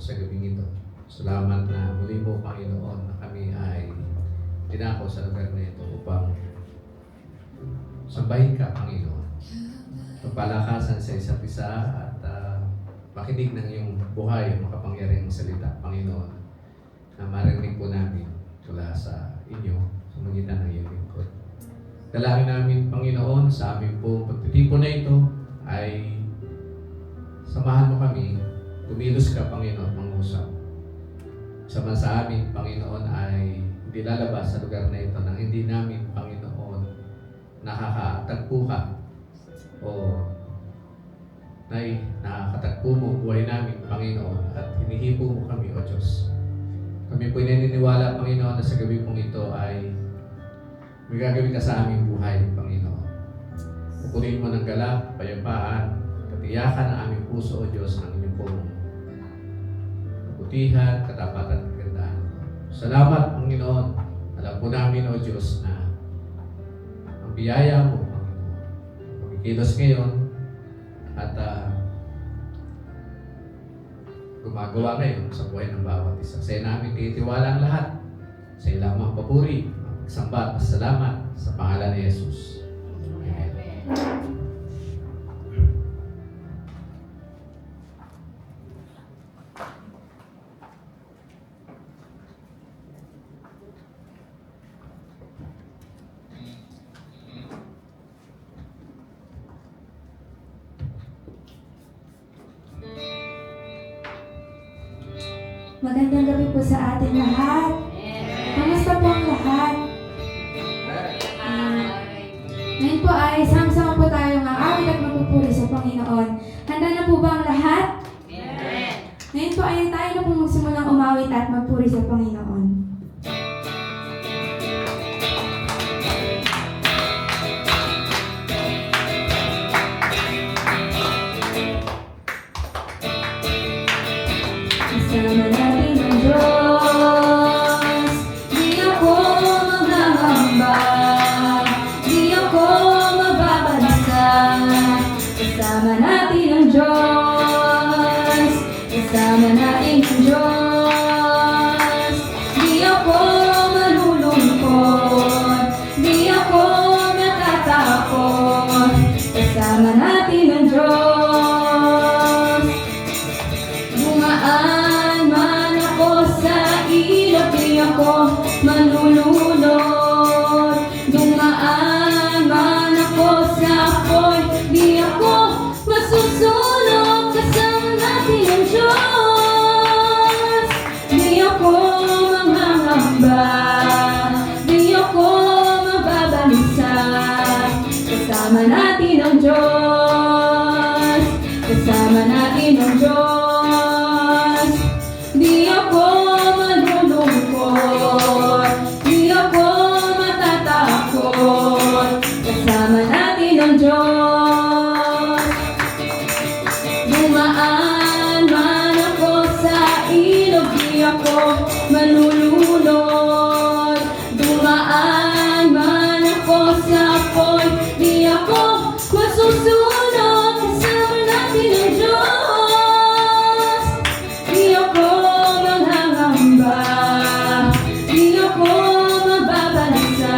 sa gabing ito. Salamat na muli mo, Panginoon, na kami ay tinako sa lugar na ito upang sambahin ka, Panginoon. Pagpalakasan sa isa't isa at makinig ng iyong buhay, makapangyarihang salita, Panginoon, na marinig po namin mula sa inyo sa magitan ng iyong lingkod. Dalangin namin, Panginoon, sa aming pong pagtitipon na ito ay samahan mo kami, tumilos ka, Panginoon, mangusap. Sama sa amin, Panginoon, ay hindi lalabas sa lugar na ito nang hindi namin, Panginoon, nakakatagpo ka o nakakatagpo mo buhay namin, Panginoon, at hinihipo mo kami, O Diyos. Kami po naniniwala, Panginoon, na sa gabi pong ito ay may gagawin ka sa aming buhay, Panginoon. Pupunin mo ng galak, kapayapaan, katiyakan ng aming puso, O Diyos, ng inyong pong kabutihan, katapatan, kagandaan. Salamat, Panginoon. Alam po namin, O Diyos, na ang biyaya mo, Panginoon, pagkikilos ngayon at gumagawa ngayon sa buhay ng bawat isa. Sa iyo namin titiwala ang lahat. Sa iyo lamang papuri, magsamba at salamat sa pangalan ni Jesus. Amen. Magandang gabi po sa ating lahat. Kamusta po ang lahat? Ngayon po ay sama-sama po tayong aawit at magpupuri sa Panginoon. Handa na po ba ang lahat? Ngayon po ay tayo na po magsimulang umawit at magpuri sa Panginoon. Kasama natin ang Diyos, di ako maghahamba, di ako mababalisa. Kasama natin ang Diyos, kasama natin ang Diyos, di ako malulungkot, di ako natatakot. Kasama natin ang Diyos. Dumaan man ako sa ilog, di ako manunulot. Dumaan man ako sa apoy, di ako masusunod. Kasama natin ang Diyos, di ako manghahamba, di ako mababalisa. Kasama natin ang Diyos, kasama natin ang Diyos. Di ako malulungkot, di ako matatakot. Kasama natin ang Diyos. Dumaan man ako sa ilog, di ako malulunod. Dumaan man ako sa apoy, di ako masusunod. Kasama natin ang Diyos. Di ako manghahamba, di ako mababalisa.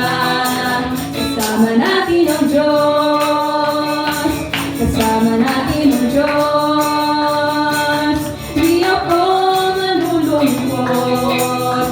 Kasama natin ang Diyos, kasama natin ang Diyos. Di ako malulungkot,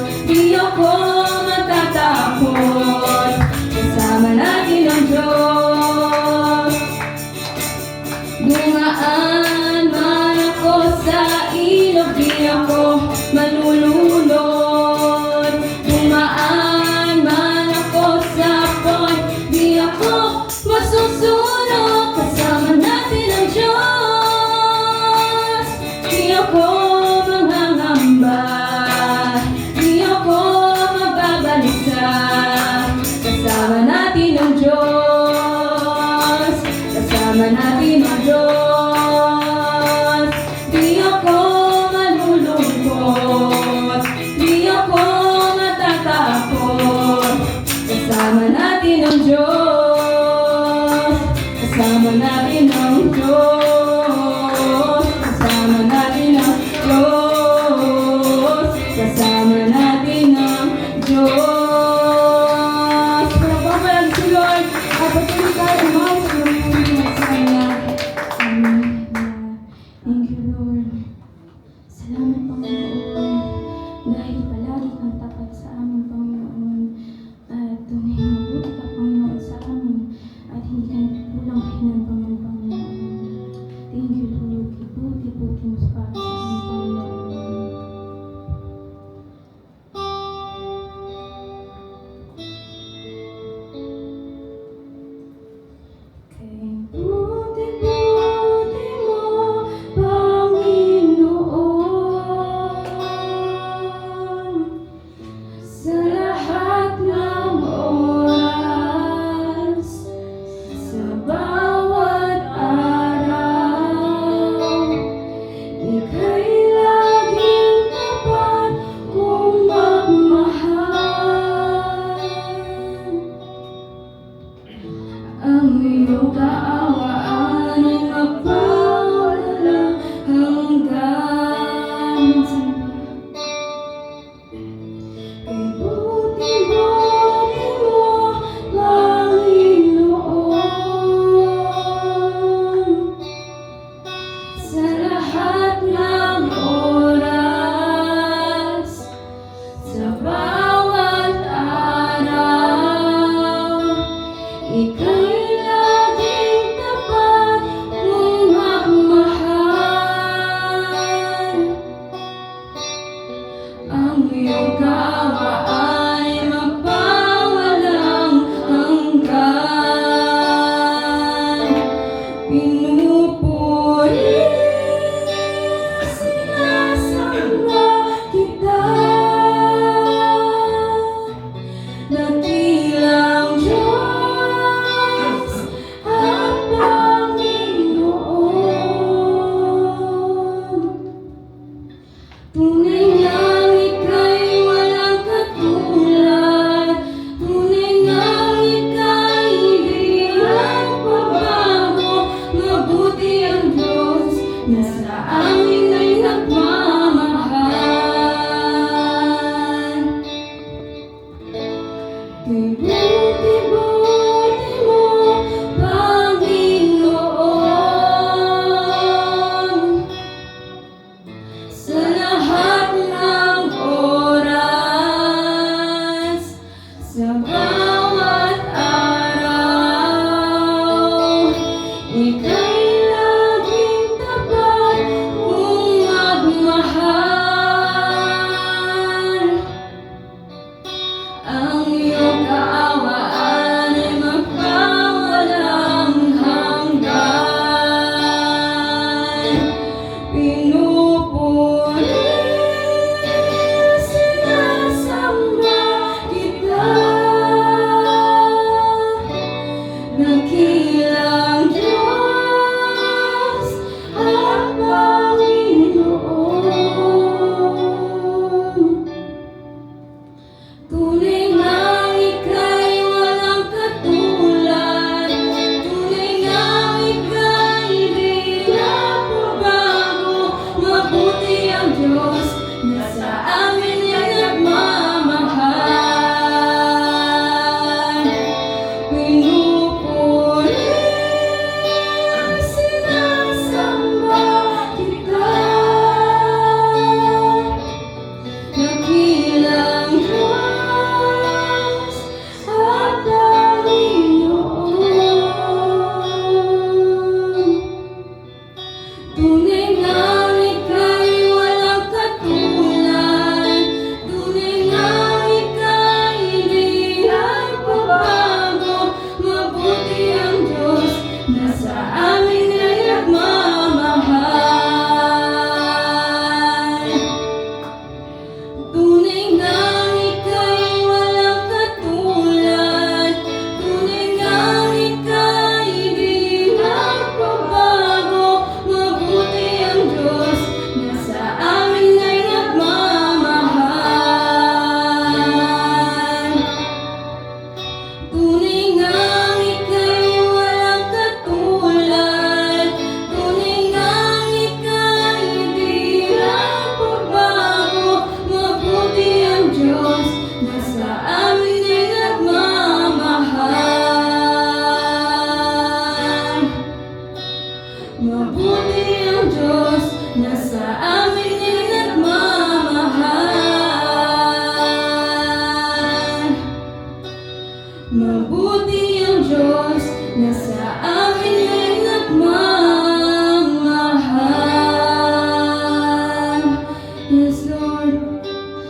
Lord.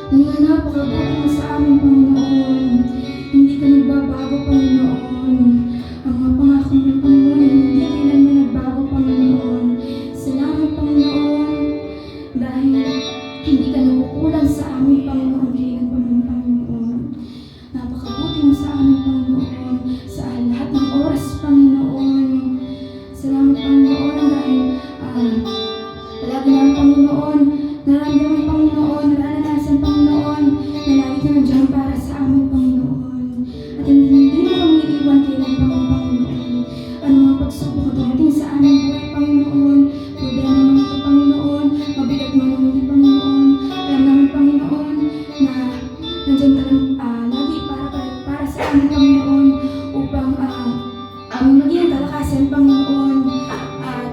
Dahil nga napakabuti mo sa amin, Panginoon. Hindi ka nagbabago, Panginoon. Ang mga pangako mo, Panginoon, ay hindi kailanman nagbago, Panginoon. Salamat, Panginoon. Dahil hindi ka nakukulang sa amin, Panginoon, kailan pa man, Panginoon. Napakabuti mo sa amin, Panginoon, sa lahat ng oras, Panginoon. Salamat, Panginoon, dahil palagi naman, Panginoon, nararamdaman, Panginoon, nararanasan, Panginoon, na lagi ka nandiyan para sa amin, Panginoon. At hindi mo kami iiwan kailan pa man, Panginoon. Ano mga pagsubok na dumating sa aming buhay, Panginoon, problema man ito, Panginoon, mabigat man ang hindi, Panginoon. Alam namin, Panginoon, na nandiyan ka lang lagi para sa amin, Panginoon, upang aming maging kalakasan, Panginoon. At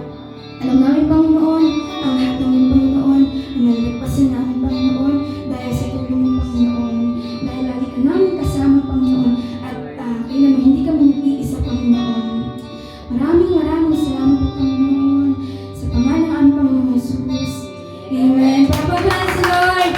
alam namin, Panginoon, ang lahat ng iyong, Panginoon, ang nalagpasin namin, Panginoon, dahil sa tulong mo, Panginoon. Dahil lagi ka namin kasama, Panginoon, at kailan mo hindi kami nag-iisa, Panginoon. Maraming salamat po, Panginoon, sa pangalan ng aming Panginoon Jesus. Amen. Pagpapagalan si Lord!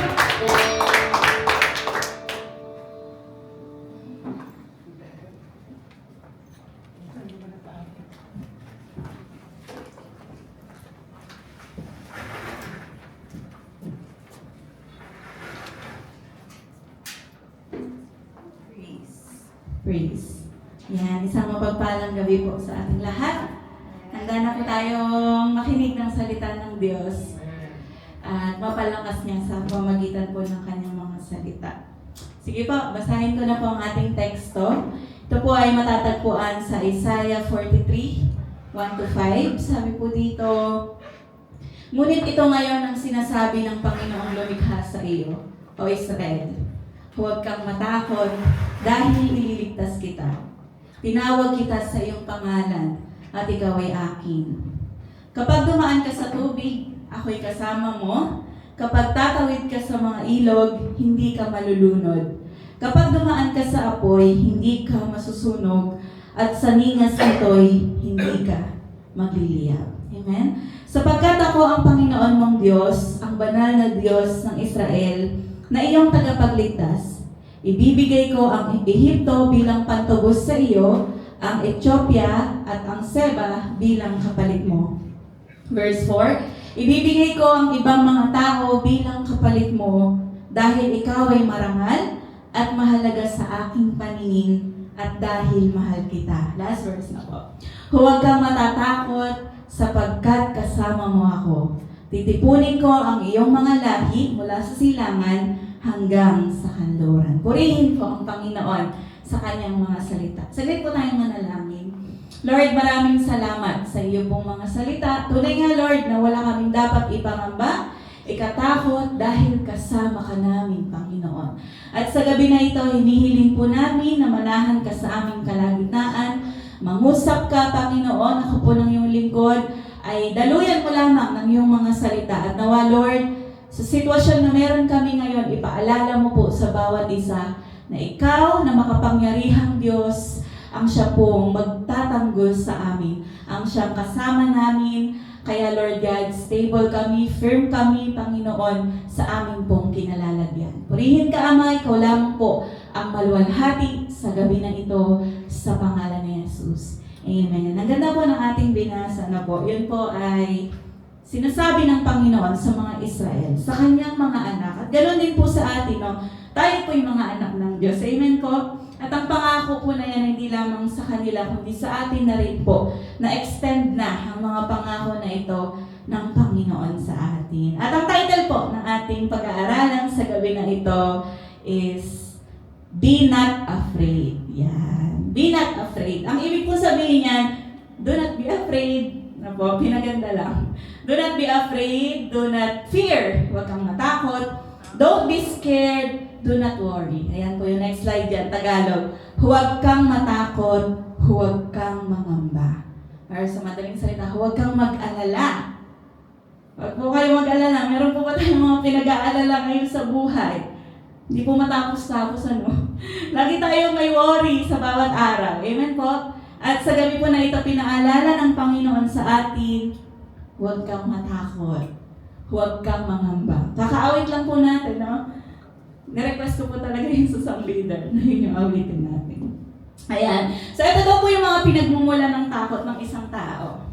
Praise. Yan, isang mapagpalang gabi po sa ating lahat. Handa na po tayong makinig ng salita ng Diyos at mapalakas niya sa pamagitan po ng kanyang mga salita. Sige po, basahin ko na po ang ating teksto. Ito po ay matatagpuan sa Isaiah 43, 1-5. Sabi po dito, ngunit ito ngayon ang sinasabi ng Panginoong lumikha sa iyo, o Israel. Huwag kang matakot dahil ililigtas kita. Tinawag kita sa iyong pangalan at ikaw ay akin. Kapag dumaan ka sa tubig, ako'y kasama mo. Kapag tatawid ka sa mga ilog, hindi ka malulunod. Kapag dumaan ka sa apoy, hindi ka masusunog. At sa ningas nito'y hindi ka magliliyab. Amen? Sapagkat ako ang Panginoon mong Diyos, ang banal na Diyos ng Israel, na iyong tagapagligtas. Ibibigay ko ang Ehipto bilang pantubos sa iyo, ang Ethiopia at ang Seba bilang kapalit mo. Verse 4, ibibigay ko ang ibang mga tao bilang kapalit mo dahil ikaw ay marangal at mahalaga sa aking paningin at dahil mahal kita. Last verse na po. Huwag kang matatakot sapagkat kasama mo ako. Titipunin ko ang iyong mga lahi mula sa silangan hanggang sa kanluran. Purihin po ang Panginoon sa kanyang mga salita. Saglit po tayong manalangin. Lord, maraming salamat sa iyo pong mga salita. Tunay nga, Lord, na wala kaming dapat ipangamba, ikatakot dahil kasama ka namin, Panginoon. At sa gabi na ito, hinihiling po namin na manahan ka sa aming kalagitnaan. Mangusap ka, Panginoon, ako po ng iyong lingkod, ay daluyan mo lamang ng iyong mga salita. At nawa, Lord, sa sitwasyon na meron kami ngayon, ipaalala mo po sa bawat isa na ikaw na makapangyarihang Diyos ang siya pong magtatanggol sa amin. Ang siyang kasama namin. Kaya Lord God, stable kami, firm kami, Panginoon, sa amin pong kinalalagyan. Purihin ka, Ama, ikaw lamang po ang maluwalhati sa gabi na ito sa pangalan ni Jesus. Amen. Ang ganda po ng ating binasa na po. Yun po ay sinasabi ng Panginoon sa mga Israel, sa kanyang mga anak. At ganoon din po sa atin, no? Tayo po yung mga anak ng Diyos. Amen po. At ang pangako po na yan hindi lamang sa kanila, kundi sa atin na rin po, na extend na ang mga pangako na ito ng Panginoon sa atin. At ang title po ng ating pag-aaralan sa gabi na ito is Be Not Afraid. Yan. Be not afraid. Ang ibig po sabihin yan, do not be afraid. Na po, pinaganda lang. Do not be afraid. Do not fear. Huwag kang matakot. Don't be scared. Do not worry. Ayan po yung next slide dyan, Tagalog. Huwag kang matakot. Huwag kang mangamba. Or sa madaling salita, huwag kang mag-alala. Huwag po kayo mag-alala. Meron po ba tayong mga pinag-aalala ngayon sa buhay? Hindi po matapos-tapos, ano? Lagi tayong may worry sa bawat araw. Amen po? At sa gabi po na ito, pinaalala ng Panginoon sa atin, huwag kang matakot. huwag kang mangamba. Kakaawit lang po natin, no? Nirequest ko po talaga yung sa song leader na yun yung awitin natin. Ayan. So, ito daw po yung mga pinagmumula ng takot ng isang tao.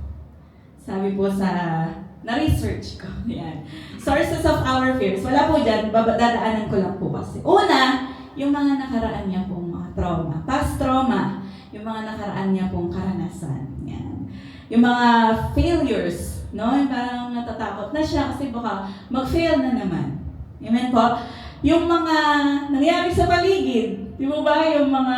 Sabi po sa na-research ko. Ayan. Sources of our fears. Wala po dyan. Dadaanan ko lang po kasi. Una, yung mga nakaraan niya pong mga trauma. Past trauma. Yung mga nakaraan niya pong karanasan. Ayan. Yung mga failures. No? Yung parang natatakot na siya kasi baka mag-fail na naman. Amen po? Yung mga nangyari sa paligid. Di ba ba? Yung mga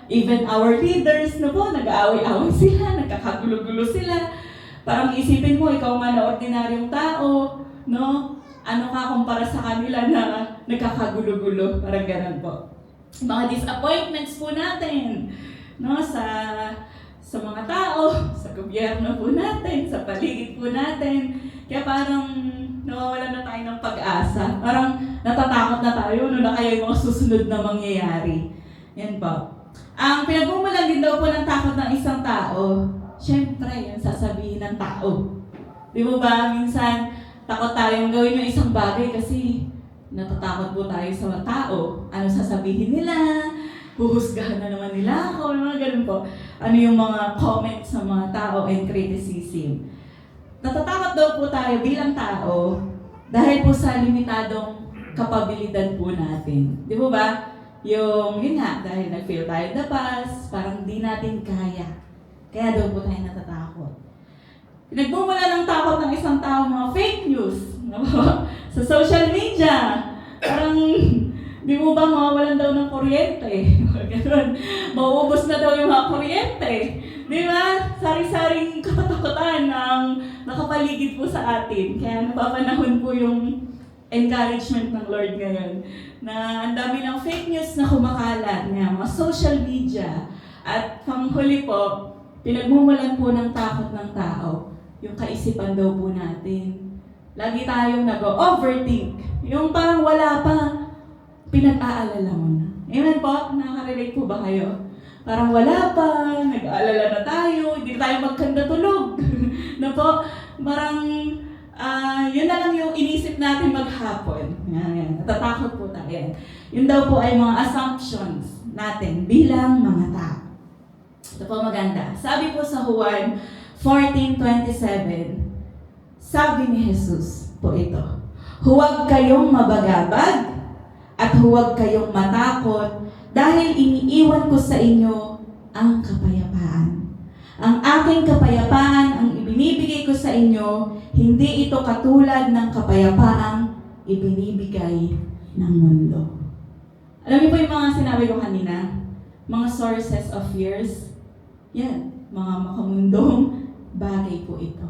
even our leaders, no po, nag-aaway-aaway sila, nagkakagulo-gulo sila. Parang isipin mo, ikaw man na ordinaryong tao, no? Ano ka kumpara sa kanila na nagkakagulo-gulo? Parang ganun po. Mga disappointments po natin, no? Sa mga tao, sa gobyerno po natin, sa paligid po natin. Kaya parang nawawalan na tayo ng pag-asa. Parang natatakot na tayo, ano na kaya yung mga susunod na mangyayari. Yan po. Ang pinagmumulan din daw po ng takot ng isang tao, syempre, yung sasabihin ng tao. Di ba ba? Minsan, takot tayong gawin yung isang bagay kasi natatakot po tayo sa tao. Ano sasabihin nila? Huhusgahan na naman nila ako. Mga ganun po. Ano yung mga comments sa mga tao and criticism. Natatakot daw po tayo bilang tao dahil po sa limitadong kapabilidad po natin. Di ba ba? Yun nga, dahil nag-fail tayo in the past, parang di natin kaya. Kaya daw po tayo natatakot. Pinagmumula ng takot ng isang tao mga fake news. Sa social media. Parang, di mo ba mawawalan daw ng kuryente? Ganun. Mauubos na daw yung mga kuryente. Di ba? Sari-saring katatakutan ang nakapaligid po sa atin. Kaya napapanahon po yung encouragement ng Lord ngayon na ang dami ng fake news na kumakalat ng mga social media at panghuli po, pinagmumulan po ng takot ng tao yung kaisipan daw po natin. Lagi tayong nag-overthink. Yung parang wala pa, pinag-aalala mo na. Amen po? Nakaka-relate po ba kayo? Parang wala pa, nag-aalala na tayo, hindi tayo magkanda tulog. Na po, parang yun na lang yung inisip natin maghapon. Yan. Natatakot po tayo. Yun daw po ay mga assumptions natin bilang mga tao. Ito po maganda. Sabi po sa Juan 14:27, sabi ni Jesus po ito, huwag kayong mabagabag at huwag kayong matakot dahil iniiwan ko sa inyo ang kapayapaan. Ang aking kapayapaan ang ibinibigay ko sa inyo, hindi ito katulad ng kapayapaang ibinibigay ng mundo. Alam niyo po yung mga sinabi ko kanina? Mga sources of fears? Yan, mga makamundong bagay po ito.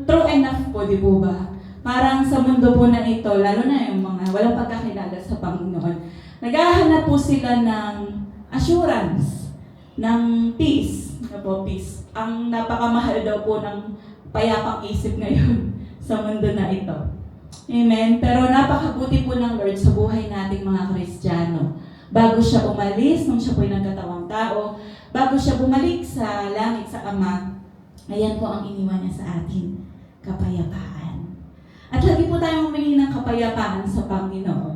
True enough po, di po ba? Parang sa mundo po na ito, lalo na yung mga walang pagkakilala sa Panginoon, naghahanap po sila ng assurance, ng peace. Peace. Ang napakamahal daw po ng payapang isip ngayon sa mundo na ito. Amen? Pero napakabuti po ng Lord sa buhay nating mga Kristiyano. Bago siya umalis, nung siya po'y nagkatawang tao, bago siya bumalik sa langit sa Ama, ayan po ang iniwan niya sa atin, kapayapaan. At lagi po tayong humingi ng kapayapaan sa Panginoon.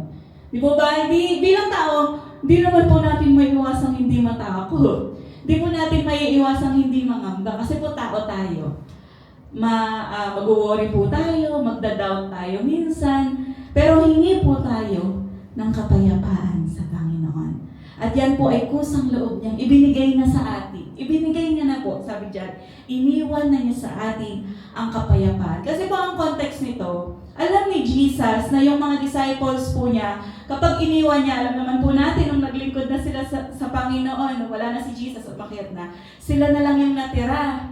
Di po ba? Bilang tao, di naman po natin maiiwasang hindi matakot. Di po natin maiiwasang hindi mangamba kasi po tao tayo. Mag-worry po tayo, magda-doubt tayo minsan, pero hingi po tayo ng kapayapaan sa Panginoon. At yan po ay kusang loob niyang ibinigay na sa atin. Ibinigay niya na po, sabi diyan, iniwan na niya sa atin ang kapayapaan. Kasi po ang context nito, alam ni Jesus na yung mga disciples po niya, kapag iniwan niya, alam naman po natin, nung naglingkod na sila sa Panginoon, wala na si Jesus at makiat na, sila na lang yung natira.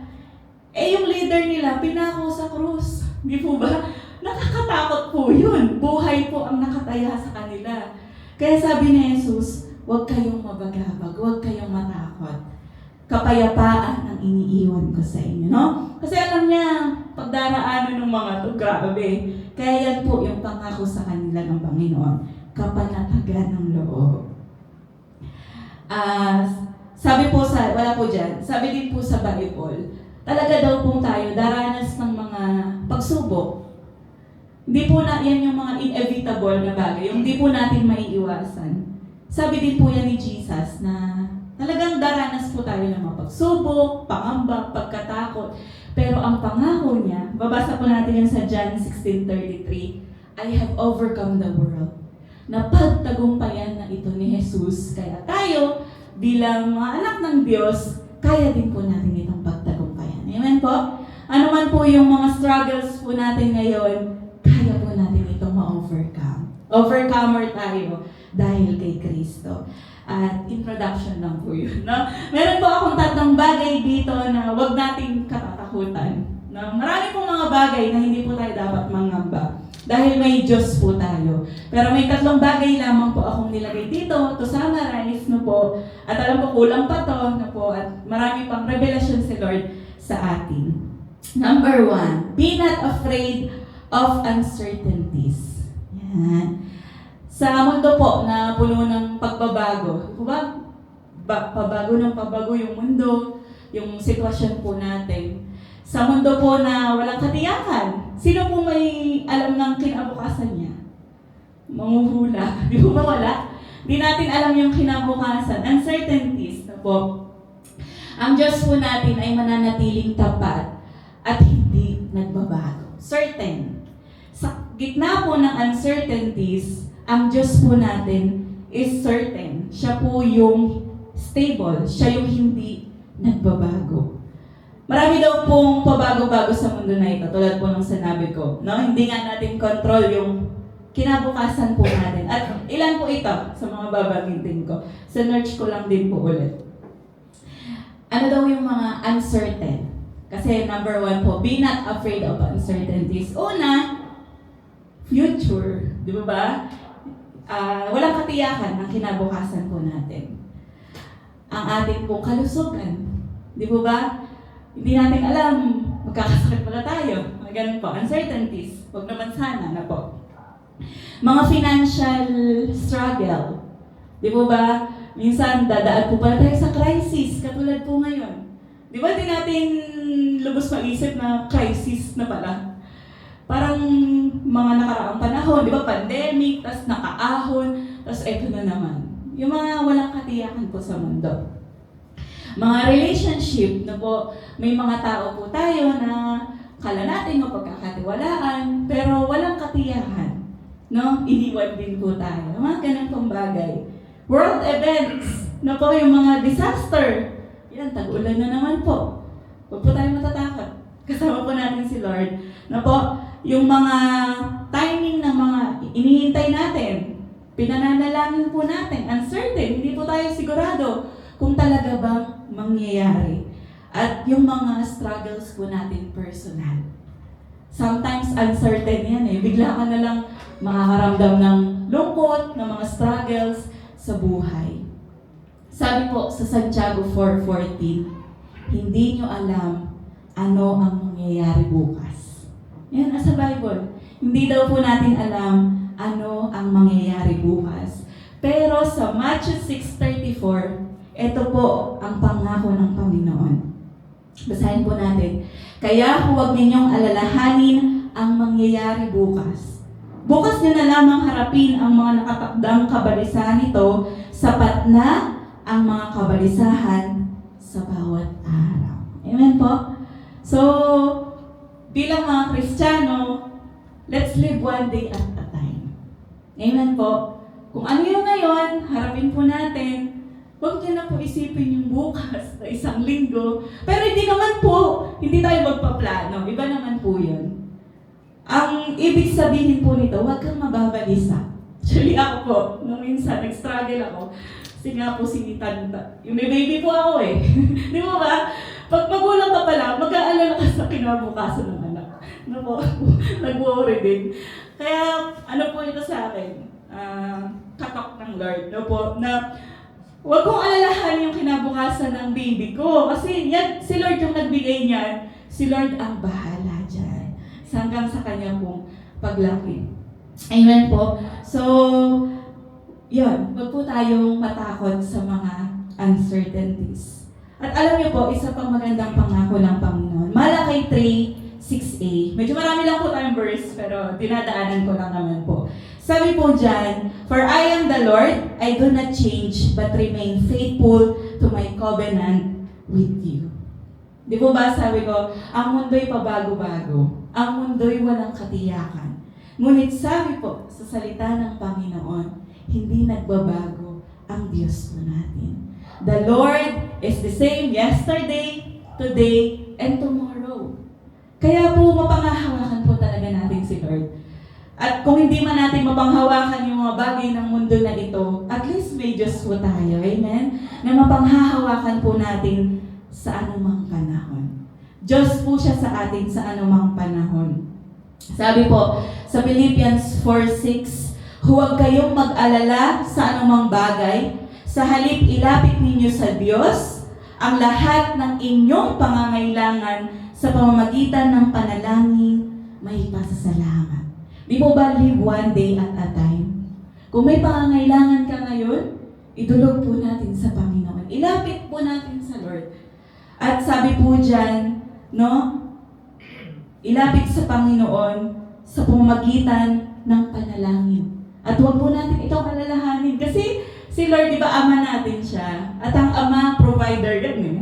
Yung leader nila, pinako sa krus. Di po ba? Nakakatakot po yun. Buhay po ang nakataya sa kanila. Kaya sabi ni Jesus, huwag kayong mabagabag, huwag kayong matakot. Kapayapaan ang iniiwan ko sa inyo, no? Kasi alam niya, pagdaraanan ng mga to, grabe. Kaya yan po yung pangako sa kanila ng Panginoon, kapanatagan ng loob. Sabi po wala po dyan, sabi din po sa Bible, talaga daw po tayo daranas ng mga pagsubok. Hindi po na yan yung mga inevitable na bagay, yung hindi po natin maiiwasan. Sabi din po yan ni Jesus na talagang daranas po tayo ng mga pagsubok, pangamba, pagkatakot. Pero ang pangako niya, babasa po natin yan sa John 16:33, I have overcome the world. Na pagtagumpayan na ito ni Jesus. Kaya tayo, bilang mga anak ng Diyos, kaya din po natin itong pagtagumpayan. Amen po? Ano man po yung mga struggles po natin ngayon, kaya po natin itong ma-overcome. Overcomer tayo dahil kay Kristo. At introduction lang po yun. No? Meron po akong 3 bagay dito na huwag nating katatakutan. No? Marami pong mga bagay na hindi po tayo dapat mangamba. Dahil may Diyos po tayo. Pero may 3 bagay lamang po akong nilagay dito to summarize, no po. At alam ko kulang pa to, no po. At marami pang revelation si Lord sa atin. Number 1, be not afraid of uncertainties. Yan. Sa mundo po na puno ng pagbabago, di ba? Pabago ng pabago yung mundo, yung sitwasyon po natin. Sa mundo po na walang katiyakan, sino po may alam ng kinabukasan niya? Manghuhula. Di po ba wala? Di natin alam yung kinabukasan. Uncertainties na po. Ang Diyos po natin ay mananatiling tapat at hindi nagbabago. Certain. Sa gitna po ng uncertainties, ang Diyos po natin is certain. Siya po yung stable. Siya yung hindi nagbabago. Marami daw pong pabago-bago sa mundo na ito, tulad po ng sinabi ko. No? Hindi nga natin control yung kinabukasan po natin. At ilan po ito sa mga babagitin ko. Sa search ko lang din po ulit. Ano daw yung mga uncertain? Kasi number 1 po, be not afraid of uncertainties. Una, future. Di ba ba? Walang katiyakan ng kinabukasan po natin. Ang ating pong kalusugan. Di ba ba? Hindi natin alam, magkakasakit pala tayo. Mga ganun po, uncertainties. Huwag naman sana na po. Mga financial struggle. Di ba ba? Minsan, dadaan po pala tayo sa crisis, katulad po ngayon. Di ba di natin lubos maisip na crisis na pala? Parang mga nakaraang panahon, di ba? Pandemic, tas nakaahon, tas eto na naman. Yung mga walang katiyakan po sa mundo. Mga relationship na po, may mga tao po tayo na kala natin mapagkakatiwalaan, pero walang katiyakan. No? Iniwan din po tayo. Mga ganun pong bagay. World events na po, yung mga disaster. Yan, tag-ulan na naman po. Huwag po tayo matatakot. Kasama po natin si Lord. Na po, yung mga timing ng mga inihintay natin, pinananalangin po natin, uncertain, hindi po tayo sigurado kung talaga bang mangyayari. At yung mga struggles po natin personal. Sometimes uncertain yan eh. Bigla ka na lang makakaramdam ng lungkot, ng mga struggles sa buhay. Sabi po sa Santiago 4:14, hindi nyo alam ano ang mangyayari bukas. Yan, nasa Bible. Hindi daw po natin alam ano ang mangyayari bukas. Pero sa Matthew 6:34, ito po ang pangako ng Panginoon. Basahin po natin. Kaya huwag ninyong alalahanin ang mangyayari bukas. Bukas nyo na lamang harapin ang mga nakatakdang kabalisahan nito, sapat na ang mga kabalisahan sa bawat araw. Amen po? So, bilang mga Kristiyano, let's live one day at a time. Amen po? Kung ano yung ngayon, harapin po natin. Huwag nyo na po isipin yung bukas na isang linggo. Pero hindi naman po, hindi tayo magpaplano. Iba naman po yun. Ang ibig sabihin po nito, huwag kang mababalisa. Actually ako po, nung minsan, nag-struggle ako. Kasi nga po sinitan. Yung may baby po ako eh. Di mo ba? Pag magulang ka pala, mag-aalala ka sa kinabukasan ng anak. Ano po? Nag-worry din. Kaya, ano po ito sa akin? Katok ng Lord. No po? Na, huwag kong alalahan yung kinabukasan ng baby ko. Kasi yan, si Lord yung nagbigay niyan. Si Lord ang bahala dyan. Hanggang sa kanya pong paglaki. Amen po. So, yun. Huwag po tayong matakot sa mga uncertainties. At alam niyo po, isa pang magandang pangako ng Panginoon. Malakay 6a. Medyo marami lang po tayong verse, pero dinadaanan ko lang naman po. Sabi po dyan, "For I am the Lord, I do not change, but remain faithful to my covenant with you." Di po ba sabi ko, ang mundo'y pabago-bago, ang mundo'y walang katiyakan. Ngunit sabi po sa salita ng Panginoon, hindi nagbabago ang Diyos po natin. The Lord is the same yesterday, today, and tomorrow. Kaya po mapanghahawakan po talaga natin si Lord. At kung hindi man natin mapanghawakan yung mga bagay ng mundo na ito, at least may Diyos po tayo, amen? Na mapanghahawakan po natin sa anumang panahon. Diyos po siya sa atin sa anumang panahon. Sabi po sa Philippians 4:6, "Huwag kayong mag-alala sa anumang bagay, sa halip ilapit ninyo sa Diyos ang lahat ng inyong pangangailangan sa pamamagitan ng panalangin may pasasalamat." Di po ba live one day at a time? Kung may pangangailangan ka ngayon, idulog po natin sa Panginoon. Ilapit po natin sa Lord. At sabi po dyan, no? Ilapit sa Panginoon sa pamamagitan ng panalangin. At huwag po natin itong alalahanin. Kasi si Lord, di ba, Ama natin siya? At ang Ama, provider yan eh.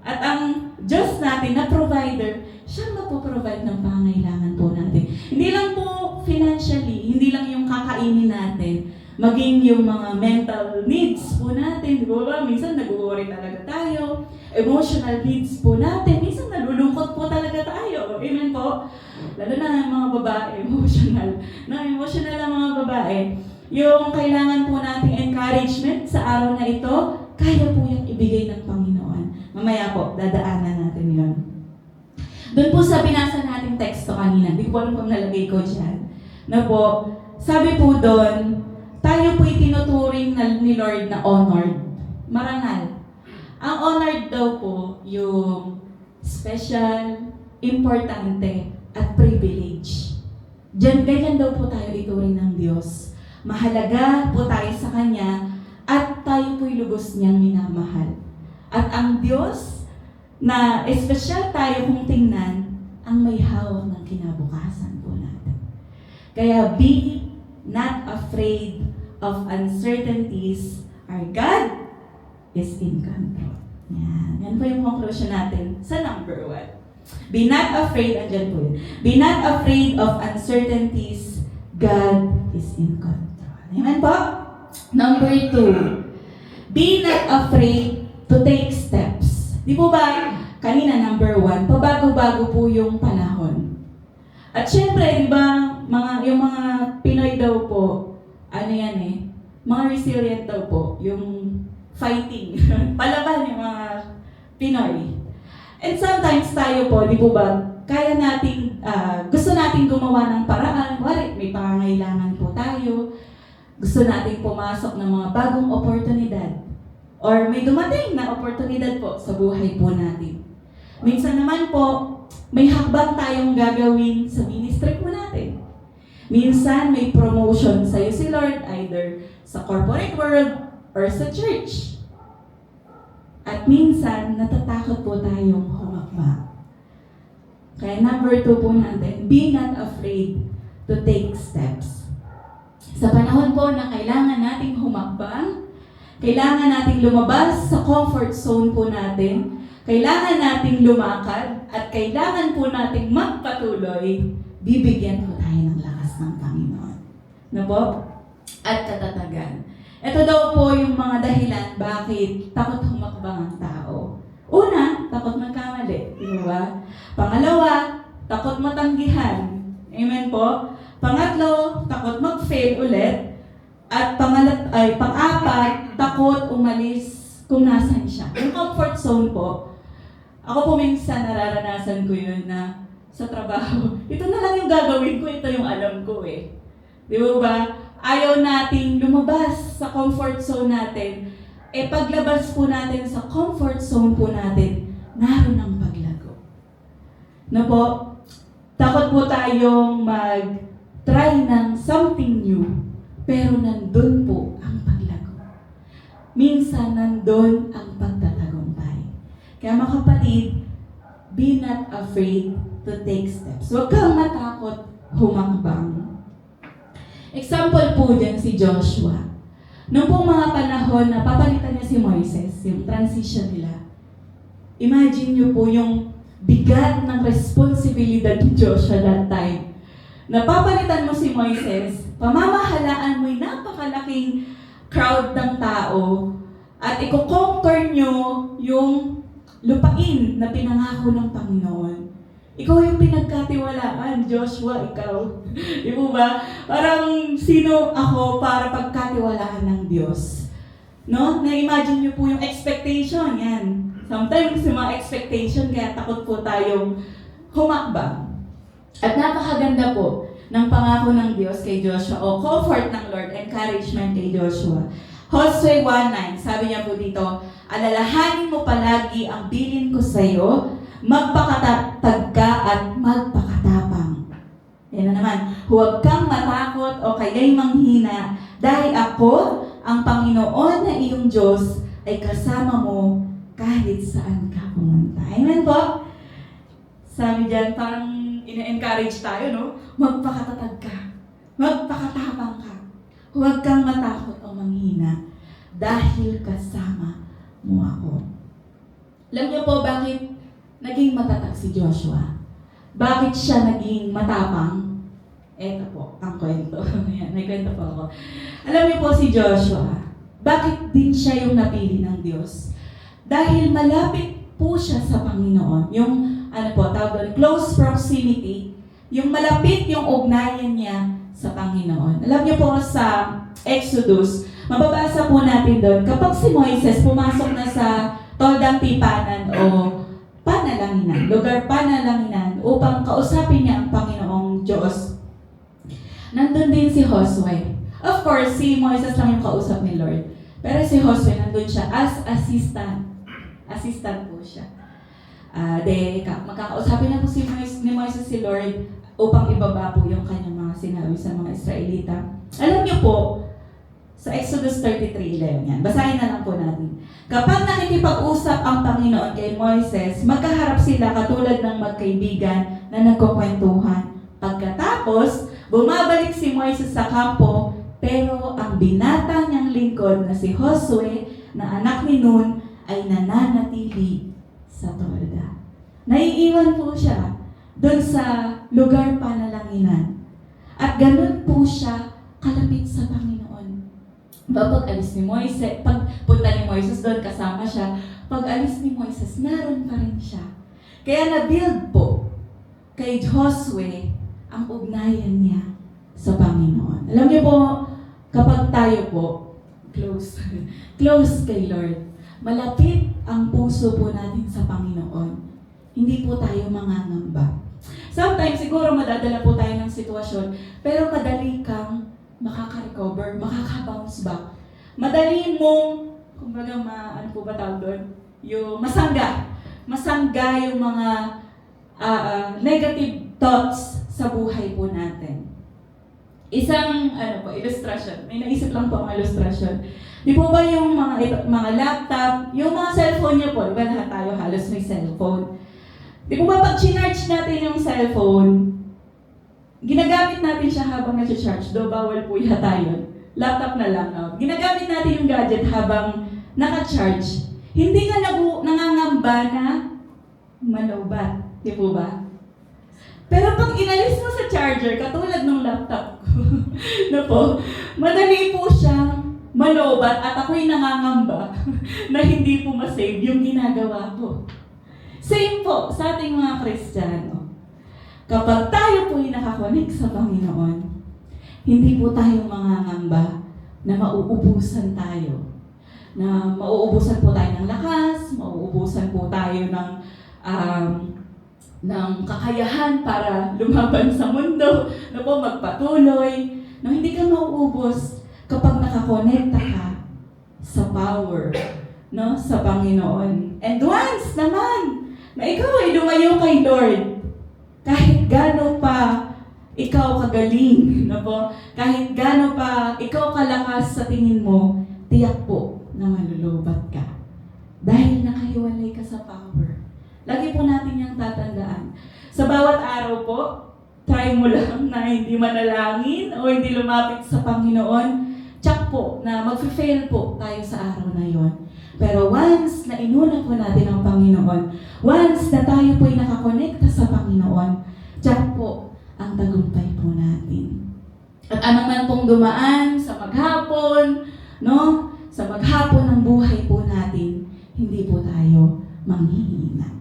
At ang Diyos natin na provider, siya magpo-provide ng pangangailangan po natin. Hindi lang po financially, hindi lang yung kakainin natin, maging yung mga mental needs po natin, di ba? Minsan nag-worry talaga tayo. Emotional needs po natin, minsan nalulungkot po talaga tayo. Amen po? Lalo na ang mga babae, emotional. Emotional ang mga babae. Yung kailangan po nating encouragement sa araw na ito, kaya po yung ibigay ng Panginoon. Mamaya po, dadaanan natin yun. Doon po sa binasa nating teksto kanina, di ko alam kung nalagay ko dyan, na po, sabi po doon, tayo po'y tinuturing ni Lord na honored. Marangal. Ang honored daw po, yung special, importante, at privilege. Ganyan daw po tayo ituring ng Diyos. Mahalaga po tayo sa Kanya, at tayo po'y lubos niyang minamahal. At ang Diyos, na espesyal tayo kung tingnan, ang may hawak ng kinabukasan po natin. Kaya be not afraid of uncertainties. Our God is in control. Yan po yung conclusion natin sa number 1. Be not afraid, andyan po yun. Be not afraid of uncertainties. God is in control. Amen po? Number 2. Be not afraid to take steps. Di po ba, kanina number 1, pabago-bago po yung panahon. At syempre, di ba, yung mga Pinoy daw po, ano yan eh, mga resilient daw po, yung fighting, palaban yung mga Pinoy. And sometimes tayo po, di po ba, kaya nating, gusto nating gumawa ng paraan, may pangangailangan po tayo, gusto nating pumasok ng mga bagong oportunidad, or may dumating na oportunidad po sa buhay po natin. Minsan naman po, may hakbang tayong gagawin sa ministry po natin. Minsan may promotion sa'yo si Lord, either sa corporate world or sa church. At minsan, natatakot po tayong humakbang. Kaya number 2 po natin, be not afraid to take steps. Sa panahon po na kailangan nating humakbang, kailangan nating lumabas sa comfort zone po natin, kailangan nating lumakad, at kailangan po nating magpatuloy, bibigyan po tayo ng lakas ng Panginoon. No po? At katatagan. Ito daw po yung mga dahilan bakit takot humakbang ang tao. Una, takot magkamali. Di ba? Pangalawa, takot matanggihan. Amen po? Pangatlo, takot mag-fail ulit. At pang-apat, takot umalis kung nasan siya. Yung comfort zone po, ako po minsan nararanasan ko yun na sa trabaho, ito na lang yung gagawin ko, ito yung alam ko eh. Di ba? Ayaw nating lumabas sa comfort zone natin. Paglabas po natin sa comfort zone po natin, naroon ang paglago. Na po, takot po tayong mag-try ng something new, pero nandun po ang paglago. Minsan nandun ang pagtatagumpay. Kaya mga kapatid, be not afraid to take steps. Huwag kang matakot humakbang. Example po dyan si Joshua. Noong pong mga panahon na papalitan niya si Moises, yung transition nila, imagine niyo po yung bigat ng responsibilidad ni Joshua that time. Napapalitan mo si Moises, pamamahalaan mo'y napakalaking crowd ng tao at i-conquer nyo yung lupain na pinangako ng Panginoon. Ikaw yung pinagkatiwalaan, Joshua, ikaw. Di po ba? Parang sino ako para pagkatiwalaan ng Diyos? No? Na-imagine nyo po yung expectation, yan. Sometimes yung mga expectation, kaya takot po tayong humakbang. At napakaganda po ng pangako ng Diyos kay Joshua o comfort ng Lord, encouragement kay Joshua. Josue 1:9, sabi niya po dito, alalahanin mo palagi ang bilin ko sa iyo, magpakatatag ka at magpakatapang. Yan na naman, huwag kang matakot o kaya'y manghina, dahil ako, ang Panginoon na iyong Diyos, ay kasama mo kahit saan ka pumunta. Amen po? Sabi dyan, parang ina-encourage tayo, no? Magpakatatag ka. Magpakatapang ka. Huwag kang matakot o manghina dahil kasama mo ako. Alam niyo po bakit naging matatag si Joshua? Bakit siya naging matapang? Eto po, ang kwento. Ayan, may kwento po ako. Alam niyo po si Joshua, bakit din siya yung napili ng Diyos? Dahil malapit po siya sa Panginoon. Yung tawag doon, close proximity, yung malapit yung ugnayan niya sa Panginoon. Alam niyo po sa Exodus, mababasa po natin doon, kapag si Moises pumasok na sa Toldang Tipanan o Panalanginan, lugar Panalanginan, upang kausapin niya ang Panginoong Diyos, nandun din si Josue. Of course, si Moises lang yung kausap ni Lord. Pero si Josue, nandun siya as assistant. Assistant po siya. Makakausapin na po ni Moises si Lord upang ibaba po yung kanyang mga sinabi sa mga Israelita. Alam niyo po, sa Exodus 33:11 yan, basahin na lang po natin. Kapag nakikipag-usap ang Panginoon kay Moises, magkaharap sila katulad ng magkaibigan na nagkukwentuhan. Pagkatapos, bumabalik si Moises sa kampo, pero ang binata niyang lingkod na si Josue, na anak ni Nun, ay nananatili sa Tolda. Naiiwan po siya doon sa lugar Panalanginan. At ganun po siya kalapit sa Panginoon. Pag alis ni Moises, pagpunta ni Moises doon, kasama siya. Pag alis ni Moises, naroon pa rin siya. Kaya na-build po kay Josue ang ugnayan niya sa Panginoon. Alam niyo po, kapag tayo po, close kay Lord, malapit ang puso po natin sa Panginoon, hindi po tayo mangangamba. Sometimes, siguro madadala po tayo ng sitwasyon, pero madali kang makaka-recover, makaka-bounce back. Madali mong, kumbaga, ano po ba tawag doon? Yung masangga. Masangga yung mga negative thoughts sa buhay po natin. Isang, illustration. May naisip lang po ang illustration. Di po ba yung mga laptop, yung mga cellphone niyo po, diba lahat tayo halos may cellphone. Di po ba pag chinarge natin yung cellphone, ginagamit natin siya habang nasi-charge, do bawal po yata yun. Laptop na lang. No? Ginagamit natin yung gadget habang naka-charge. Hindi ka nangangamba na malobat. Di po ba? Pero pag inalis mo sa charger, katulad ng laptop ko, na po, madali po siyang malobat at ako'y nangangamba na hindi po masave yung ginagawa ko. Same po sa ating mga Kristiyano. Kapag tayo po'y nakakonek sa Panginoon, hindi po tayo mangangamba na mauubusan tayo. Na mauubusan po tayo ng lakas, mauubusan po tayo ng kakayahan para lumaban sa mundo, na po magpatuloy, na hindi ka mauubos kapag nakakonekta ka sa power, no, sa Panginoon. And once naman, na ikaw ay lumayo kay Lord, kahit gaano pa ikaw kagaling, no po, kahit gaano pa ikaw kalakas sa tingin mo, tiyak po na malulubat ka. Dahil nakahiwalay ka sa power. Lagi po natin yung tatandaan. Sa bawat araw po, try mo lang na hindi manalangin o hindi lumapit sa Panginoon. Tsak po na mag-fail po tayo sa araw na yon. Pero once na inuna po natin ang Panginoon, once na tayo po'y nakakonekta sa Panginoon, tsak po ang tagumpay po natin. At anuman pong dumaan sa maghapon, no? Sa maghapon ng buhay po natin, hindi po tayo manghihina.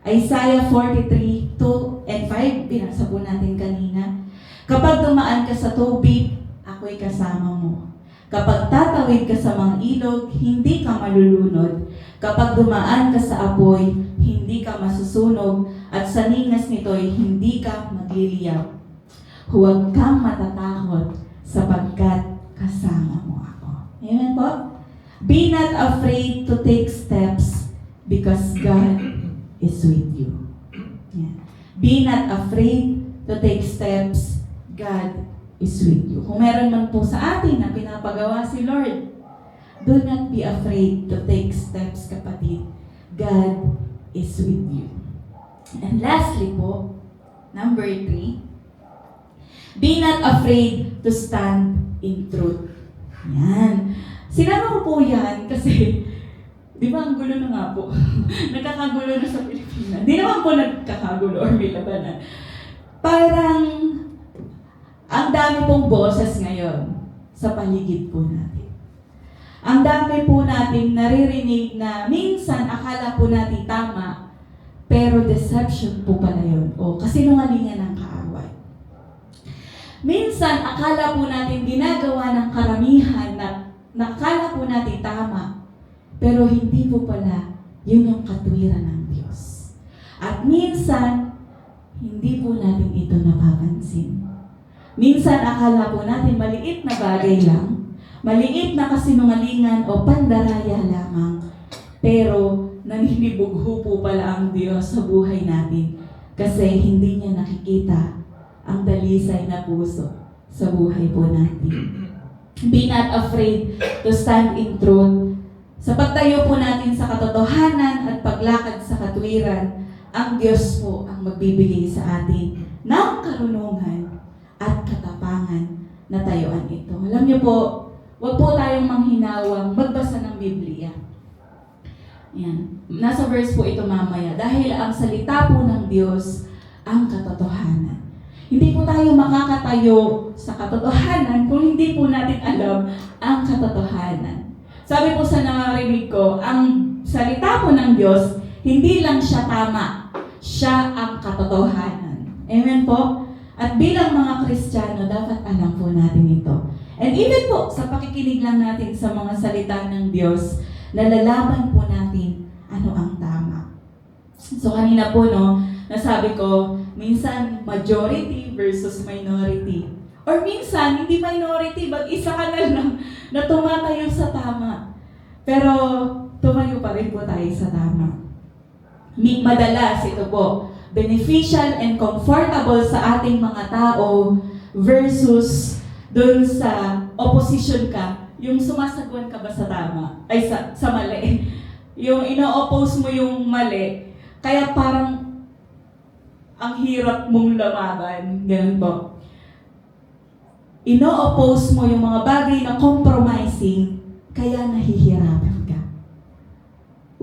Isaiah 43, 2 and 5, binasa po natin kanina. Kapag dumaan ka sa tubig, ako'y kasama mo. Kapag tatawid ka sa mga ilog, hindi ka malulunod. Kapag dumaan ka sa apoy, hindi ka masusunog. At sa ningas nito'y hindi ka magliliyab. Huwag kang matatakot sapagkat kasama mo ako. Amen po? Be not afraid to take steps because God is with you. Yeah. Be not afraid to take steps. God is with you. Kung meron man po sa atin na pinapagawa si Lord, do not be afraid to take steps, kapatid. God is with you. And lastly po, number 3, be not afraid to stand in truth. Yan. Sinama ko po yan kasi, di ba ang gulo na nga po? Nagkakagulo na sa Pilipinas. Di naman po nagkakagulo or may labanan. Parang, ang dami pong boses ngayon sa paligid po natin. Ang dami po natin naririnig na minsan akala po natin tama, pero deception po pala yun. O kasinungalingan ng kaaway. Minsan akala po natin ginagawa ng karamihan na nakala po natin tama, pero hindi po pala yun yung katwiran ng Diyos. At minsan, hindi po natin ito napapansin. Minsan akala po natin maliit na bagay lang, maliit na kasinungalingan o pandaraya lamang, pero naninibugho po pala ang Diyos sa buhay natin kasi hindi niya nakikita ang dalisay na puso sa buhay po natin. Be not afraid to stand in truth. Sa pagtayo po natin sa katotohanan at paglakad sa katwiran, ang Diyos po ang magbibigay sa atin ng karunungan at katapangan na tayuan ito. Alam niyo po, huwag po tayong manghinawang magbasa ng Biblia. Yan. Nasa verse po ito mamaya. Dahil ang salita po ng Diyos ang katotohanan. Hindi po tayo makakatayo sa katotohanan kung hindi po natin alam ang katotohanan. Sabi po sa narinig ko, ang salita po ng Diyos, hindi lang siya tama, siya ang katotohanan. Amen po? At bilang mga Kristiyano, dapat alam po natin ito. And even po, sa pakikinig lang natin sa mga salita ng Diyos, nalalaman po natin ano ang tama. So kanina po, nasabi ko, minsan majority versus minority. Or minsan, hindi minority, isa ka na lang na tumatayo sa tama. Pero tumayo pa rin po tayo sa tama. Madalas, ito po, beneficial and comfortable sa ating mga tao versus dun sa opposition ka, yung sumasagwan ka ba sa tama? Ay, sa mali. Yung ino-oppose mo yung mali, kaya parang ang hirap mong lumaban. Ganun po. Ino-oppose mo yung mga bagay na compromising, kaya nahihirapan ka.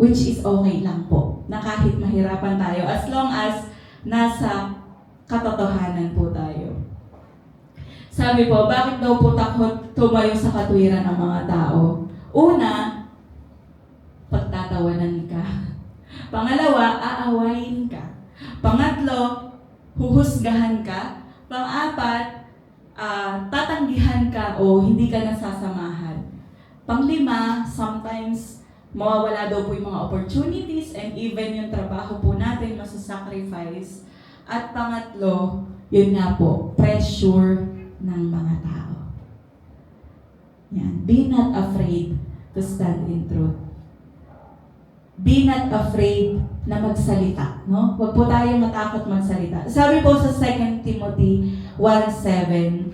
Which is okay lang po, na kahit mahirapan tayo, as long as nasa katotohanan po tayo. Sabi po, bakit daw po takot tumayo sa katwiran ng mga tao? Una, pagtatawanan ka. Pangalawa, aawayin ka. Pangatlo, huhusgahan ka. Pang-apat, tatanggihan ka o hindi ka nasasamahan. Panglima, sometimes mawawala daw po yung mga opportunities and even yung trabaho po natin masasacrifice. At pangatlo, yun nga po, pressure ng mga tao. Yan. Be not afraid to stand in truth. Be not afraid na magsalita. No? Huwag po tayo matakot magsalita. Sabi po sa 2 Timothy 1:7,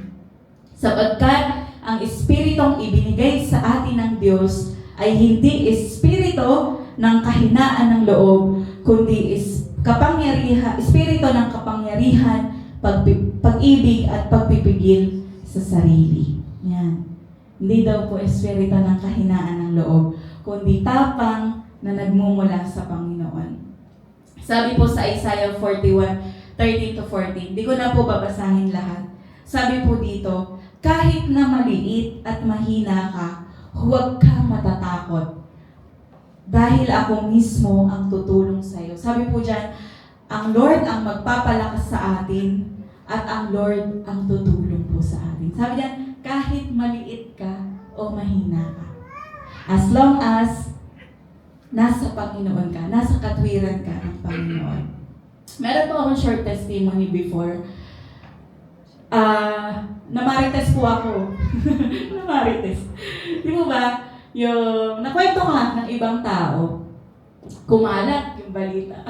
sapagkat ang espiritong ibinigay sa atin ng Diyos ay hindi espiritu ng kahinaan ng loob, kundi espiritu ng kapangyarihan, pag-ibig at pagpipigil sa sarili. Yan. Hindi daw po espiritu ng kahinaan ng loob, kundi tapang na nagmumula sa Panginoon. Sabi po sa Isaiah 41:13-14, di ko na po babasahin lahat. Sabi po dito, kahit na maliit at mahina ka, huwag kang matatakot. Dahil ako mismo ang tutulong sa iyo. Sabi po dyan, ang Lord ang magpapalakas sa atin at ang Lord ang tutulong po sa atin. Sabi dyan, kahit maliit ka o mahina ka. As long as nasa Panginoon ka, nasa katwiran ka ng Panginoon. Meron po akong short testimony before. Namarites po ako. Namarites. Di mo ba? Yung nakwento ka ng ibang tao, kumalat yung balita.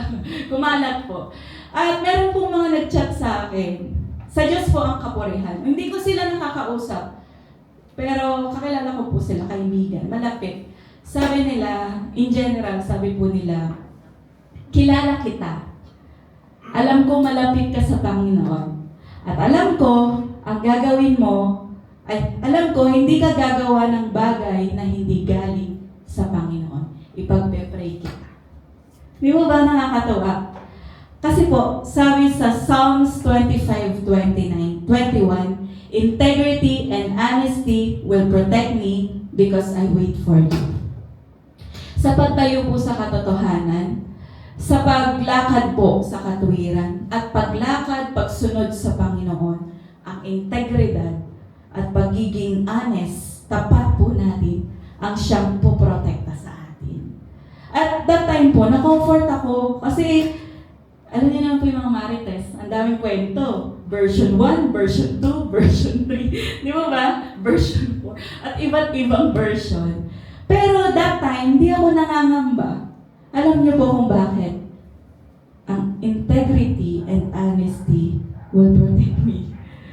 Kumalat po. At meron pong mga nag-chat sa akin. Sa Diyos po ang kapurihan. Hindi ko sila nakakausap. Pero kakilala ko po sila, kaibigan, malapit. Sabi nila, in general, sabi po nila, kilala kita. Alam ko malapit ka sa Panginoon. At alam ko, ang gagawin mo, alam ko, hindi ka gagawa ng bagay na hindi galing sa Panginoon. Ipagpe-pray kita. Di mo ba nakakatawa? Kasi po, sabi sa Psalms 25:21, integrity and honesty will protect me because I wait for you. Sa pagtayo po sa katotohanan, sa paglakad po sa katwiran, at pagsunod sa Panginoon, ang integridad at pagiging honest, tapat po natin ang siyang poprotekta sa atin. At that time po, na-comfort ako kasi alam niyo naman po yung mga marites, ang daming kwento. Version 1, version 2, version 3. Di ba ba? Version 4. At iba't ibang version. Pero that time, hindi ako nangangamba. Alam niyo po kung bakit? Ang integrity and honesty will protect me.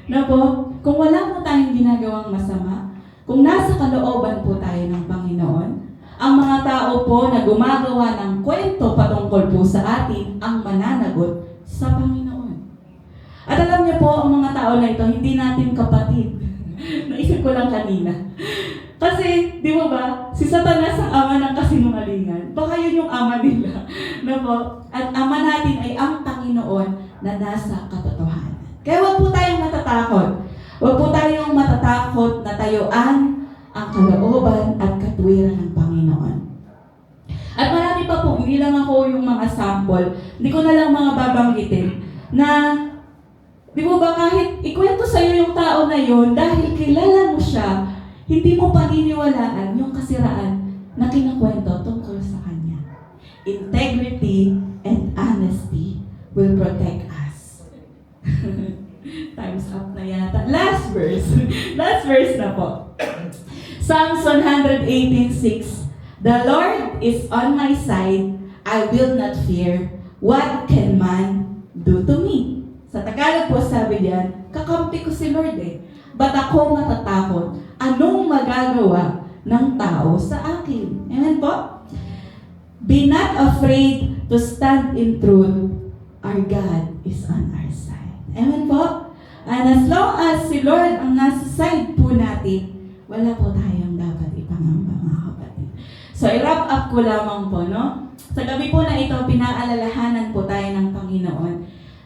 Na po, kung wala po tayong ginagawang masama, kung nasa kalooban po tayo ng Panginoon, ang mga tao po na gumagawa ng kwento patungkol po sa atin ang mananagot sa Panginoon. At alam niyo po, ang mga tao na ito, hindi natin kapatid. Naisip ko lang kanina. Kasi, di mo ba, si Satanas ang ama ng kasinungalingan. Baka yun yung ama nila. Na po, at ama natin ay ang Panginoon na nasa katotohanan. Kaya huwag po tayong matatakot. Huwag po tayong matatakot na tayuan ang kalooban at katwiran ng Panginoon. At marami pa po, hindi lang ako yung mga sample, hindi ko na lang mga babanggitin, na, di mo ba kahit ikwento sa'yo yung tao na yun, dahil kilala mo siya, hindi mo paniniwalaan yung kasiraan na kinakwento tungkol sa kanya. Integrity and honesty will protect us. Time's up na yata. Last verse. Last verse na po. Psalms 118:6. The Lord is on my side. I will not fear. What can man do to me? Sa Tagalog po sabi diyan, kakampi ko si Lord eh. Ba't ako matatakot? Anong magagawa ng tao sa akin? Amen po? Be not afraid to stand in truth. Our God is on our side. Amen po? And as long as si Lord ang nasa side po natin, wala po tayong dapat ipangamba, mga kapatid. So, i-wrap up ko lamang po, no? Sa gabi po na ito, pinaalalahanan po tayo ng Panginoon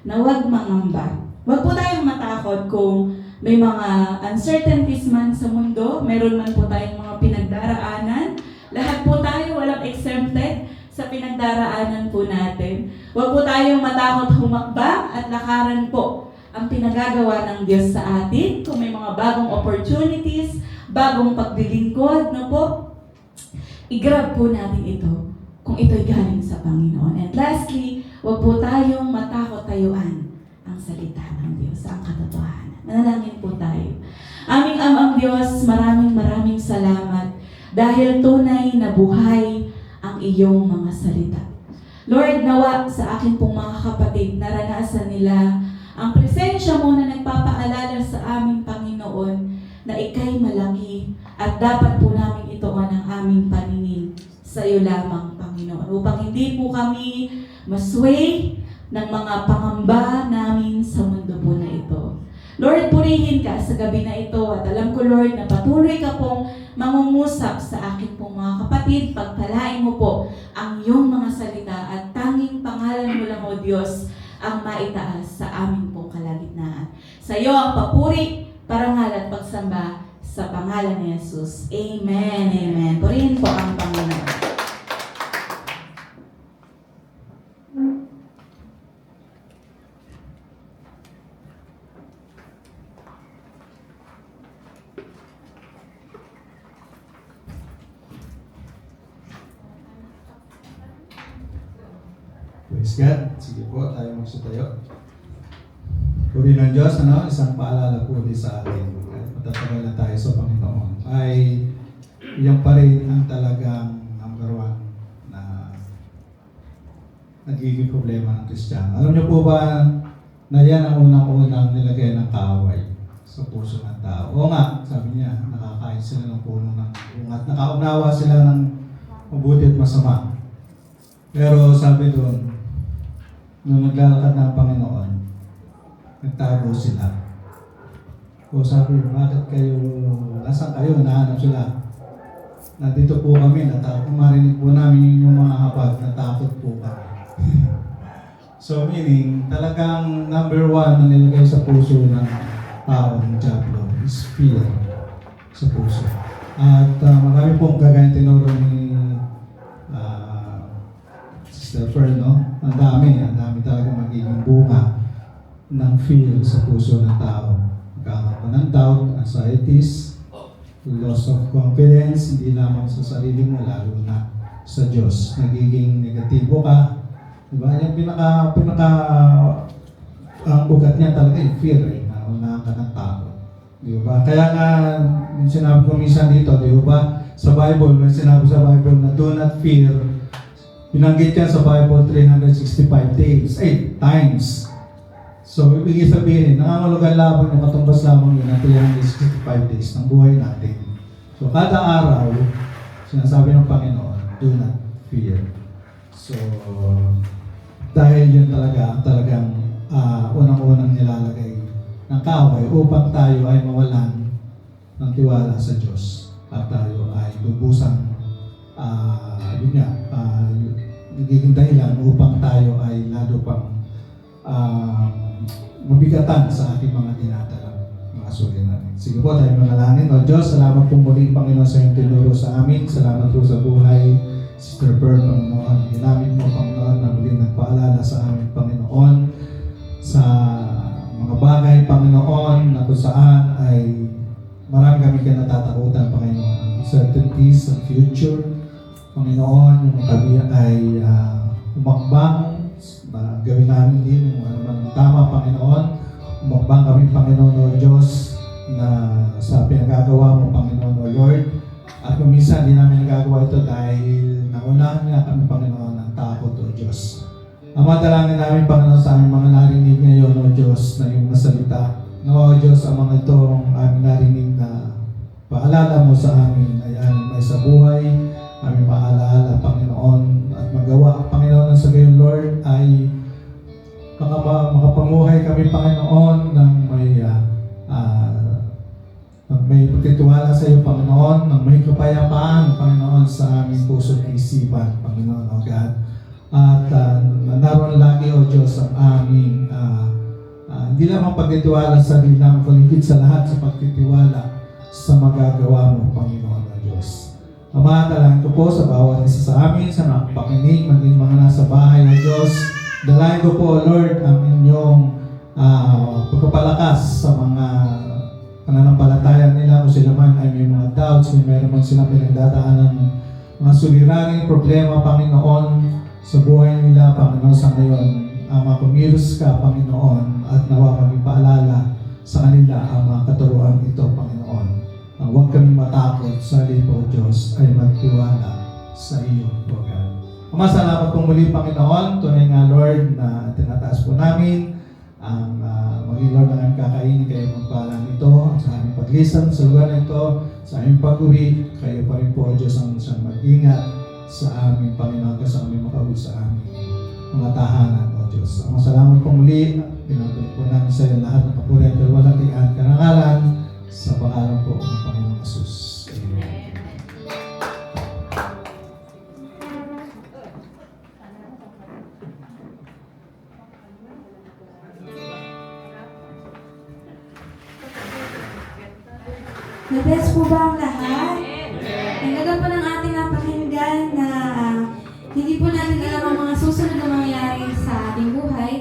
na huwag mangamba. Huwag po tayong matakot kung may mga uncertainties man sa mundo, meron man po tayong mga pinagdaraanan. Lahat po tayo, walang exempted sa pinagdaraanan po natin. Huwag po tayong matakot humakbang at lakaran po ang pinagagawa ng Diyos sa atin. Kung may mga bagong opportunities, bagong paglilingkod, no po, i-grab po natin ito kung ito'y galing sa Panginoon. And lastly, huwag po tayong matakot tayuan ang salita ng Diyos, ang katotohanan. Manalangin po tayo. Aming Amang Diyos, maraming salamat dahil tunay na buhay ang iyong mga salita. Lord, nawa sa akin pong mga kapatid, naranasan nila ang presensya mo na nagpapaalala sa aming Panginoon na ika'y malaki at dapat po namin ituon ang aming paningin sa iyo lamang, Panginoon. Upang hindi po kami masway ng mga pangamba namin sa mundo po na ito. Lord, purihin ka sa gabi na ito at alam ko, Lord, na patuloy ka pong mangungusap sa akin pong mga kapatid. Pagpalain mo po ang iyong mga salita at tanging pangalan mo lang, O Diyos, ang maitaas sa aming pong kalagitnaan. Sa iyo ang papuri, parangal at pagsamba sa pangalan ni Jesus. Amen, amen. Purihin po ang Panginoon. Praise God. Sige po, tayo magsitayo. Puri ng Diyos, isang paalala po din sa atin. Matatagal na tayo sa Panginoon. Ay, yan pa rin ang talagang number one na nagiging problema ng Kristiyano. Alam niyo po ba na yan ang unang-unang nilagay ng kaaway sa puso ng tao? Oo nga, sabi niya, nakakain sila ng puno ng bunga at nakaunawa sila ng mabuti at masama. Pero sabi doon, nung naglalakad ng Panginoon, nagtago sila. O sabi, bakit kayo, nasaan kayo, nahanap sila? Nandito po kami, marinig po namin yung mga habag, natakot po kami. So meaning, talagang number one na nilagay sa puso ng tao ng Diablo is fear sa puso. At marami pong kagaya tinuro ni Sister Fern, no? Ang dami talaga magiging bunga ng fear sa puso ng tao. Magkakaroon ng doubt, anxieties, loss of confidence, hindi lamang sa sarili mo, lalo na sa Diyos. Nagiging negatibo ka. Diba? Yung ang ugat niya talaga yung fear, naunahan ka ng tao. Diba? Kaya nga, yung sinabi ko minsan dito, diba? Sa Bible, may sinabi sa Bible na do not fear. Binanggit yan sa Bible 365 days, 8 times. So, ibig sabihin, nangangulugan lamang yung katumbas lamang yun ng 365 days ng buhay natin. So, kada araw, sinasabi ng Panginoon, do not fear. So, dahil yun talagang unang-unang nilalagay ng kaaway upang tayo ay mawalan ng tiwala sa Diyos at tayo ay lubusang nagiging dahilan upang tayo ay lalo pang mabigatan sa ating mga dinadalang mga suliranin. Sige po, tayo manalangin. O Diyos, salamat po muli, Panginoon, sa iyong tinuro sa amin. Salamat po sa buhay, Sister Pearl, Panginoon. Ginamit mo, Panginoon, na muli nagpaalala sa amin, Panginoon, sa mga bagay, Panginoon, na kung saan ay marami kami kinatatakutan, Panginoon. Uncertainties sa future, Panginoon, yung kami ay umakbang, gawin namin din yung ano tama, Panginoon. Umakbang kami, Panginoon o Diyos, na sa pinagagawa mo, Panginoon o Lord. At kung minsan di namin nagagawa ito dahil naunahan nga kami, Panginoon, ng takot o Diyos. Ama, dalangin namin, Panginoon, sa aming mga narinig ngayon o Diyos na yung masalita. Nawa o Diyos, ang mga ito aming narinig na paalala mo sa amin ay aming may sa buhay, aming maalaala, Panginoon, at magawa, Panginoon, sa gayon, Lord, ay makapamuhay kami, Panginoon, ng may pagtitiwala sa iyo, Panginoon, ng may kapayapaan, Panginoon, sa aming puso at isipan, Panginoon, O God. At naroon lagi, O Diyos, ang aming hindi lamang pagtitiwala sa sarili namin, kundi sa lahat sa pagtitiwala sa magagawa mo, Panginoon, O Diyos. Ama, dalangin ko po sa bawat isa sa amin, sa nakapakinig, maging mga nasa bahay ng Diyos. Dalangin ko po, Lord, ang inyong pagpapalakas sa mga pananampalataya nila, kung sila man ay may mga doubts, kung meron man silang pinagdadaanan ng mga suliraning problema, Panginoon, sa buhay nila, Panginoon, sa ngayon. Ama, kumilos ka, Panginoon, at nawa maging paalala sa kanila ang mga katuruan ito, Panginoon. Huwag kami matakot sa lipo, Diyos, ay magtiwala sa iyo, O God. Ama, salamat po muli, Panginoon. Tunay nga, Lord, na tinataas po namin ang maging Lord na aming kakainin, kayo magpalang ito sa aming paglisan sa lugar na ito, sa aming pag-uwi. Kayo pa rin po, Diyos, ang siyang mag-ingat sa aming Panginoon, kasi kami makauwi sa aming mga tahanan, O Diyos. Diyos. Ang salamat po muli, pinabalik po namin sa iyo lahat ng kapurihan, kalwalhatian, karangalan, sa pangalan po ng Panginoong Jesus. Amen. Na-bless po ba ang lahat? Ang ganda po ng ating napakinggan na hindi po natin alam ang mga susunod na mangyayari sa ating buhay.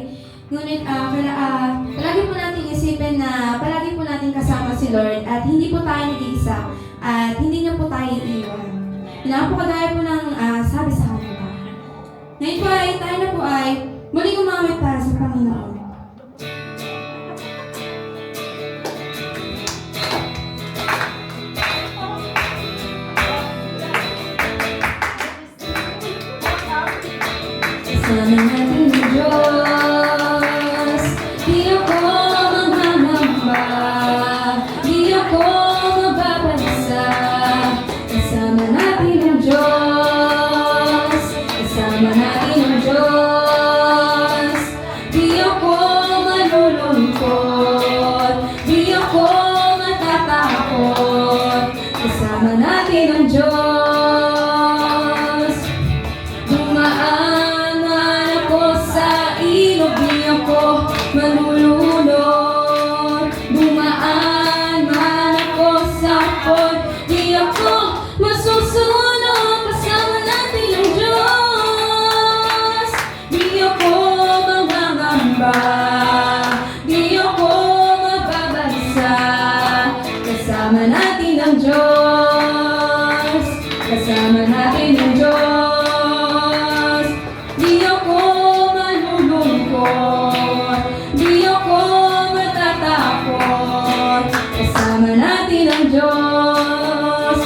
Ngunit palagi po natin isipin na palagi po natin kasama si Lord at hindi po tayo nag-iisa at hindi niya po tayo iiwan. Napakadaya po ng sabi sa kanila. Ngayon po ay tayo na po ay muling umawit para sa Panginoon. Kasama natin ang Diyos, di ako manghahamba, di ako mababalisa. Kasama natin ang Diyos, kasama natin ang Diyos, di ako malulungkot, di ako matatakot. Kasama natin ang Diyos. Dumaan man ako sa ilog, di ako malulunod. Dumaan man ako sa pond, di ako masusunod. Kasama natin ang Diyos. Di ako mangangamba, di ako mababalisa. Kasama natin ang Diyos. Kasama natin ang Diyos. Di ako malulungkot, di ako matatakot. Kasama natin ang Diyos.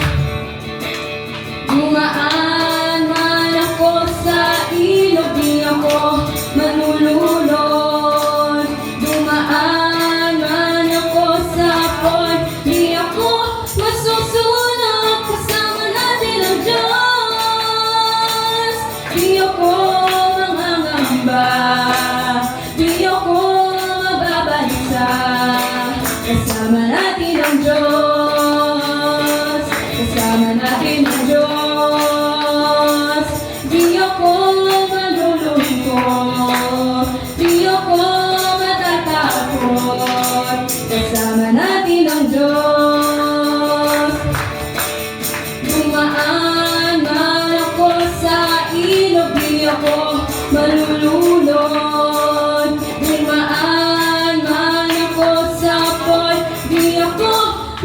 Dumaan man ako sa ilog, di ako malulunod. Dumaan man ako sa pond, di ako masusunod. Kasama natin ang Diyos. Di ako mangangamba, di ako mababalisa. Kasama natin ang Diyos. Kasama natin ang Diyos. Di ako malulungkot, di ako matatakot. Kasama natin ang Diyos. Dumaan man ako sa ilog, di ako malulunod. Dumaan man ako sa pond, di ako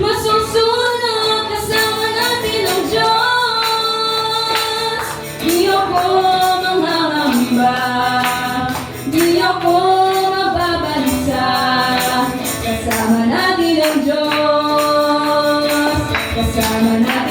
masusunod. Kasama natin ang Diyos. Di ako manghahamba, di ako mababalisa. Kasama natin ang Diyos. Kasama natin